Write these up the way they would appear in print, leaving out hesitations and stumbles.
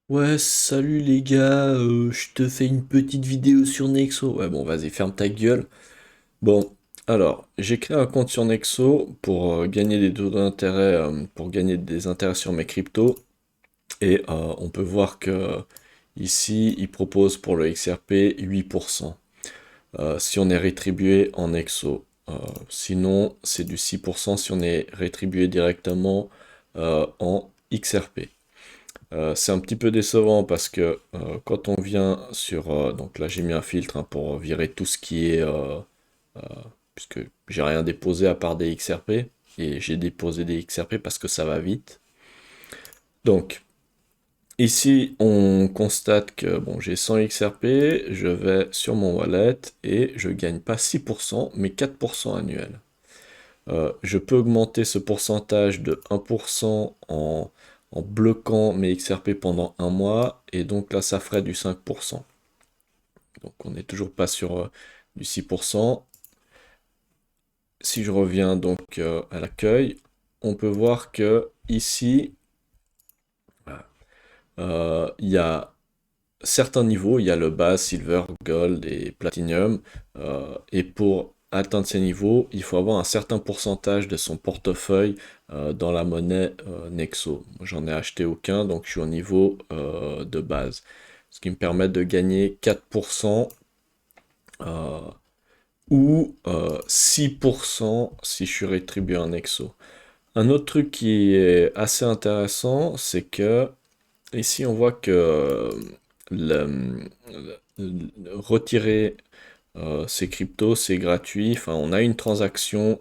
Ouais, salut les gars, je te fais une petite vidéo sur Nexo. Ouais, bon, vas-y, ferme ta gueule. Bon, alors, j'ai créé un compte sur Nexo pour gagner des taux d'intérêt, pour gagner des intérêts sur mes cryptos. Et on peut voir que ici, il propose pour le XRP 8%, si on est rétribué en Nexo. Sinon, c'est du 6% si on est rétribué directement en XRP. C'est un petit peu décevant parce que quand on vient sur... donc là j'ai mis un filtre, hein, pour virer tout ce qui est... euh, puisque j'ai rien déposé à part des XRP. Et j'ai déposé des XRP parce que ça va vite. Donc ici on constate que bon, j'ai 100 XRP, je vais sur mon wallet et je gagne pas 6% mais 4% annuel. Je peux augmenter ce pourcentage de 1% en bloquant mes XRP pendant un mois, et donc là, ça ferait du 5%. Donc on n'est toujours pas sur du 6%. Si je reviens donc à l'accueil, on peut voir que ici, il y a certains niveaux, il y a le bas, silver, gold et platinum. Et pour atteindre ces niveaux, il faut avoir un certain pourcentage de son portefeuille dans la monnaie Nexo. J'en ai acheté aucun, donc je suis au niveau de base. Ce qui me permet de gagner 4% euh, ou 6% si je suis rétribué en Nexo. Un autre truc qui est assez intéressant, c'est que ici, on voit que retirer ces cryptos, c'est gratuit. Enfin, on a une transaction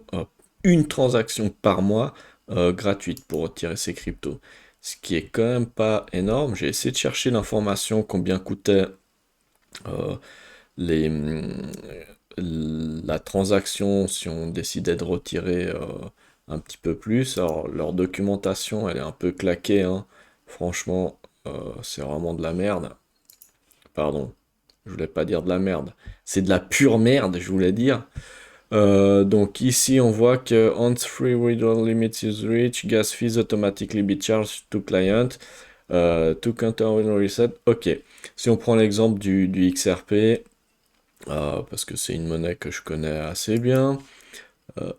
par mois gratuite pour retirer ces cryptos. Ce qui est quand même pas énorme. J'ai essayé de chercher l'information combien coûtait euh, les, la transaction si on décidait de retirer un petit peu plus. Alors, leur documentation, elle est un peu claquée, hein. Franchement, c'est vraiment de la merde. Pardon, je voulais pas dire de la merde. C'est de la pure merde, je voulais dire. Donc ici, on voit que once free withdrawal limit is reached, gas fees automatically be charged to client. To counter will reset. Ok. Si on prend l'exemple du XRP, parce que c'est une monnaie que je connais assez bien,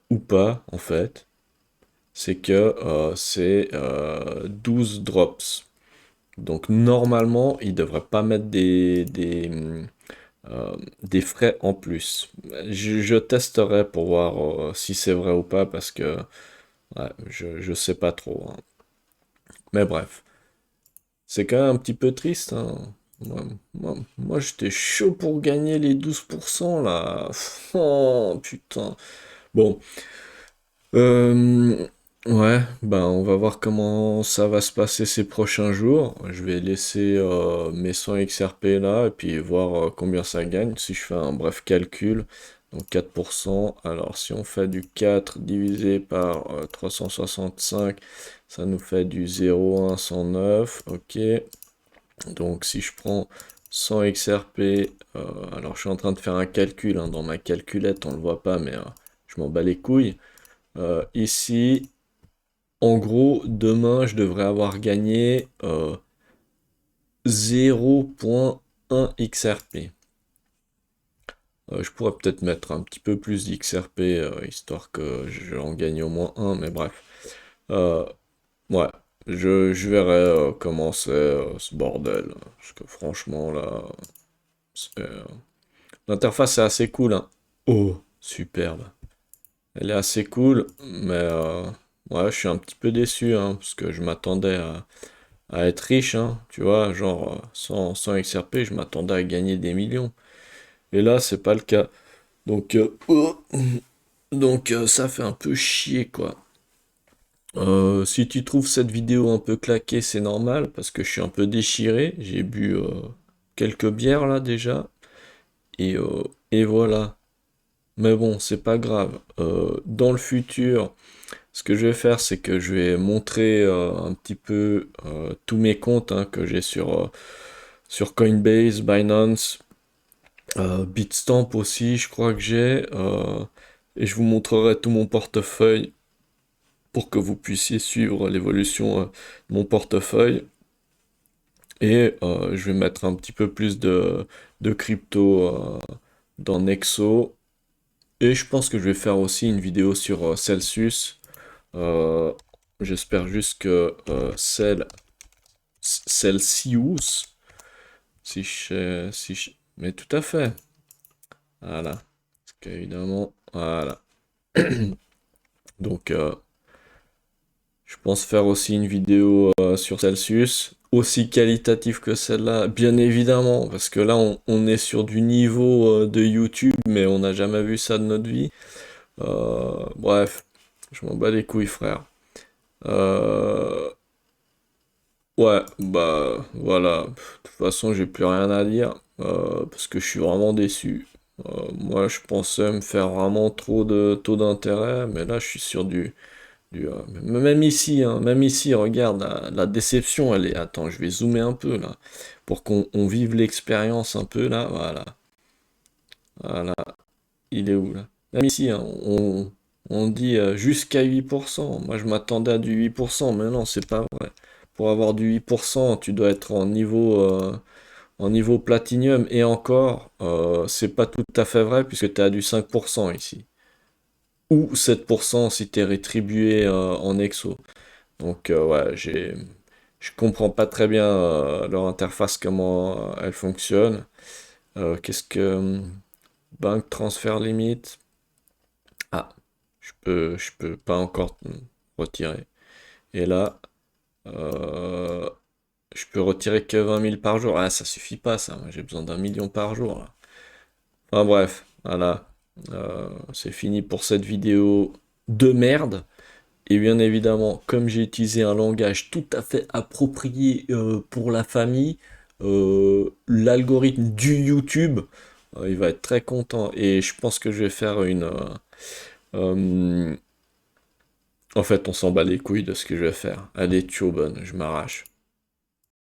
ou pas en fait, c'est que c'est 12 drops. Donc normalement, il ne devrait pas mettre des frais en plus. Je testerai pour voir si c'est vrai ou pas parce que ouais, je sais pas trop, hein. Mais bref, c'est quand même un petit peu triste, hein. Moi, j'étais chaud pour gagner les 12% là. Oh putain. Bon, Euh, ouais, ben on va voir comment ça va se passer ces prochains jours. Je vais laisser mes 100 XRP là et puis voir combien ça gagne. Si je fais un bref calcul, donc 4%. Alors si on fait du 4 divisé par 365, ça nous fait du 0,109. Ok. Donc si je prends 100 XRP, alors je suis en train de faire un calcul, hein, dans ma calculette, on le voit pas, mais je m'en bats les couilles. Ici, en gros, demain, je devrais avoir gagné 0,1 XRP. Je pourrais peut-être mettre un petit peu plus d'XRP, histoire que j'en gagne au moins un, mais bref. Euh, ouais, je verrai comment c'est ce bordel. Parce que franchement, là, l'interface est assez cool, hein. Oh, superbe. Elle est assez cool, mais ouais, je suis un petit peu déçu, hein, parce que je m'attendais à être riche, hein, tu vois, genre sans XRP, je m'attendais à gagner des millions. Et là, c'est pas le cas. Donc, ça fait un peu chier, quoi. Si tu trouves cette vidéo un peu claquée, c'est normal, parce que je suis un peu déchiré. J'ai bu quelques bières là déjà, et, euh, et voilà. Mais bon, c'est pas grave. Dans le futur, ce que je vais faire, c'est que je vais montrer un petit peu tous mes comptes, hein, que j'ai sur Coinbase, Binance, Bitstamp aussi, je crois que j'ai. Et je vous montrerai tout mon portefeuille pour que vous puissiez suivre l'évolution de mon portefeuille. Et je vais mettre un petit peu plus de crypto dans Nexo. Et je pense que je vais faire aussi une vidéo sur Celsius. Euh, J'espère juste que Celsius, mais tout à fait. Voilà. Parce qu'évidemment, voilà. Donc, je pense faire aussi une vidéo sur Celsius, aussi qualitative que celle-là, bien évidemment, parce que là, on est sur du niveau de YouTube, mais on n'a jamais vu ça de notre vie. Bref, je m'en bats les couilles, frère. Euh, ouais, bah voilà. De toute façon, j'ai plus rien à dire, parce que je suis vraiment déçu. Moi, je pensais me faire vraiment trop de taux d'intérêt, mais là, je suis sur même ici, regarde, la déception, elle est. Attends, je vais zoomer un peu là, pour qu'on vive l'expérience un peu là. Voilà, voilà. Il est où là? Même ici, hein, on dit jusqu'à 8%. Moi, je m'attendais à du 8%, mais non, c'est pas vrai. Pour avoir du 8%, tu dois être en niveau platinium, et encore, c'est pas tout à fait vrai puisque tu es à du 5% ici. Ou 7% si tu es rétribué en exo. Donc ouais, je comprends pas très bien leur interface, comment elle fonctionne. Qu'est-ce que Bank Transfer Limit? Ah, je peux pas encore retirer. Et là, euh, je peux retirer que 20 000 par jour. Ah, ça suffit pas ça. Moi, j'ai besoin d'un million par jour là. Enfin bref, voilà. C'est fini pour cette vidéo de merde. Et bien évidemment, comme j'ai utilisé un langage tout à fait approprié pour la famille, l'algorithme du YouTube, il va être très content. Et je pense que je vais faire euh, en fait, on s'en bat les couilles de ce que je vais faire. Allez, tchou bonne, je m'arrache.